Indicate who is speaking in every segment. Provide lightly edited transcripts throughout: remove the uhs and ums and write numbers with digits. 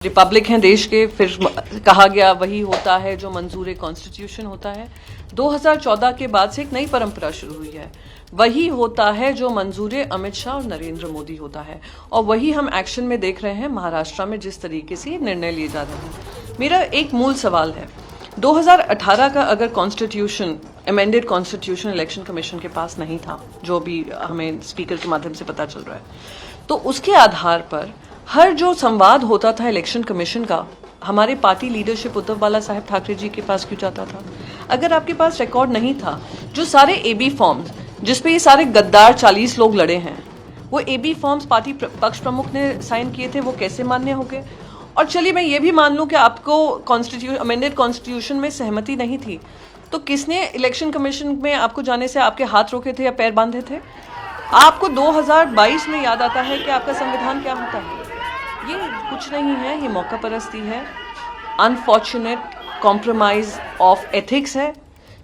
Speaker 1: Republic हैं देश के, फिर कहा गया वही होता है जो मंजूर कॉन्स्टिट्यूशन होता है। 2014 के बाद से एक नई परंपरा शुरू हुई है, वही होता है जो मंजूर अमित शाह और नरेंद्र मोदी होता है, और वही हम एक्शन में देख रहे हैं महाराष्ट्र में जिस तरीके से ये निर्णय लिए जा रहे हैं। मेरा एक मूल सवाल है, 2018 का अगर constitution amended constitution election commission के पास नहीं था, जो भी हमें स्पीकर के माध्यम से पता चल रहा है, तो उसके आधार पर हर जो संवाद होता था इलेक्शन कमीशन का, हमारे पार्टी लीडरशिप उद्धव बाला साहब ठाकरे जी के पास क्यों जाता था? अगर आपके पास रिकॉर्ड नहीं था, जो सारे एबी फॉर्म्स जिसपे ये सारे गद्दार 40 लोग लड़े हैं, वो एबी फॉर्म्स पार्टी पक्ष प्रमुख ने साइन किए थे, वो कैसे मान्य हो गए? और चलिए मैं ये भी मान लूं कि आपको अमेंडेड कॉन्स्टिट्यूशन में सहमति नहीं थी, तो किसने इलेक्शन कमीशन में आपको जाने से आपके हाथ रोके थे या पैर बांधे थे? आपको 2022 में याद आता है कि आपका संविधान क्या होता है? ये कुछ नहीं है, ये मौका परस्ती है, अनफॉर्चुनेट कॉम्प्रोमाइज ऑफ एथिक्स है।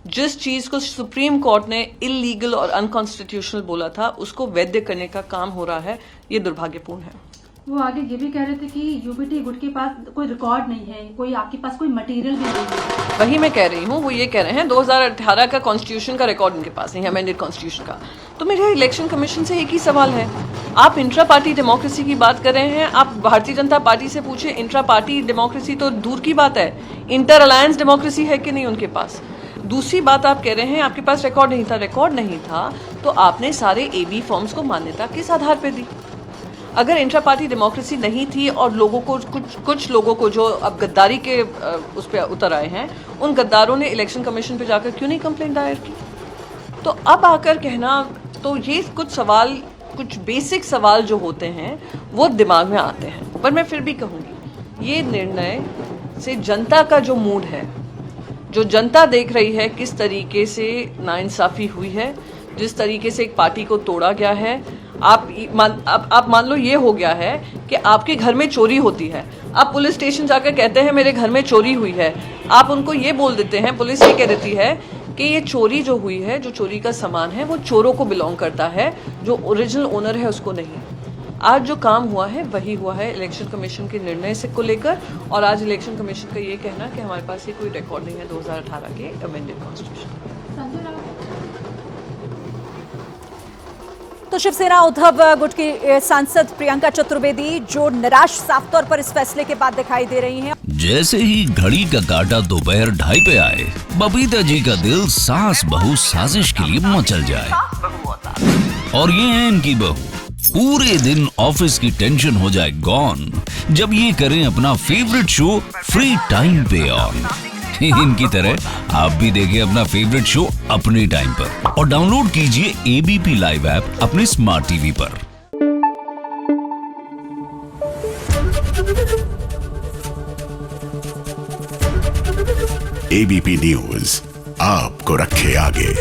Speaker 1: जिस चीज को सुप्रीम कोर्ट ने इलीगल और अनकॉन्स्टिट्यूशनल बोला था, उसको वैध करने का काम हो रहा है, ये दुर्भाग्यपूर्ण है।
Speaker 2: वो आगे ये भी कह रहे थे कि यूबीटी गुट के पास कोई रिकॉर्ड नहीं है, कोई आपके पास कोई मटेरियल भी नहीं है।
Speaker 1: वही मैं कह रही हूँ, वो ये कह रहे हैं 2018 का कॉन्स्टिट्यूशन का रिकॉर्ड उनके पास नहीं है, अमेंडेड कॉन्स्टिट्यूशन का। तो मेरा इलेक्शन कमीशन से एक ही सवाल है, आप इंट्रा पार्टी डेमोक्रेसी की बात कर रहे हैं, आप भारतीय जनता पार्टी से पूछे इंट्रा पार्टी डेमोक्रेसी तो दूर की बात है, इंटर अलायंस डेमोक्रेसी है कि नहीं उनके पास? दूसरी बात आप कह रहे हैं आपके पास रिकॉर्ड नहीं था, रिकॉर्ड नहीं था तो आपने सारे एबी फॉर्म्स को मान्यता किस आधार पर दी? अगर इंट्रा पार्टी डेमोक्रेसी नहीं थी और लोगों को कुछ लोगों को जो अब गद्दारी के उस पर उतर आए हैं, उन गद्दारों ने इलेक्शन कमीशन पे जाकर क्यों नहीं कंप्लेंट दायर की? तो अब आकर कहना, तो ये कुछ सवाल, कुछ बेसिक सवाल जो होते हैं वो दिमाग में आते हैं। पर मैं फिर भी कहूँगी, ये निर्णय से जनता का जो मूड है, जो जनता देख रही है किस तरीके से नाइंसाफ़ी हुई है, जिस तरीके से एक पार्टी को तोड़ा गया है, आप मान लो ये हो गया है कि आपके घर में चोरी होती है, आप पुलिस स्टेशन जाकर कहते हैं मेरे घर में चोरी हुई है, आप उनको ये बोल देते हैं, पुलिस ये कह देती है कि ये चोरी जो हुई है, जो चोरी का सामान है वो चोरों को बिलोंग करता है, जो ओरिजिनल ओनर है उसको नहीं। आज जो काम हुआ है वही हुआ है इलेक्शन कमीशन के निर्णय से को लेकर, और आज इलेक्शन कमीशन का ये कहना कि हमारे पास ये कोई रिकॉर्ड नहीं है 2018 के अमेंडेड कॉन्स्टिट्यूशन।
Speaker 3: तो शिवसेना उद्धव गुट की सांसद प्रियंका चतुर्वेदी जो निराश साफ तौर पर इस फैसले के बाद दिखाई दे रही हैं।
Speaker 4: जैसे ही घड़ी का काटा दोपहर 2:30 पे आए, बबीता जी का दिल सास बहू साजिश के लिए मचल जाए। और ये है इनकी बहू, पूरे दिन ऑफिस की टेंशन हो जाए गॉन जब ये करें अपना फेवरेट शो फ्री टाइम पे ऑन। इनकी तरह आप भी देखिए अपना फेवरेट शो अपने टाइम पर और डाउनलोड कीजिए एबीपी लाइव ऐप अपने स्मार्ट टीवी पर।
Speaker 5: एबीपी न्यूज आपको रखे आगे।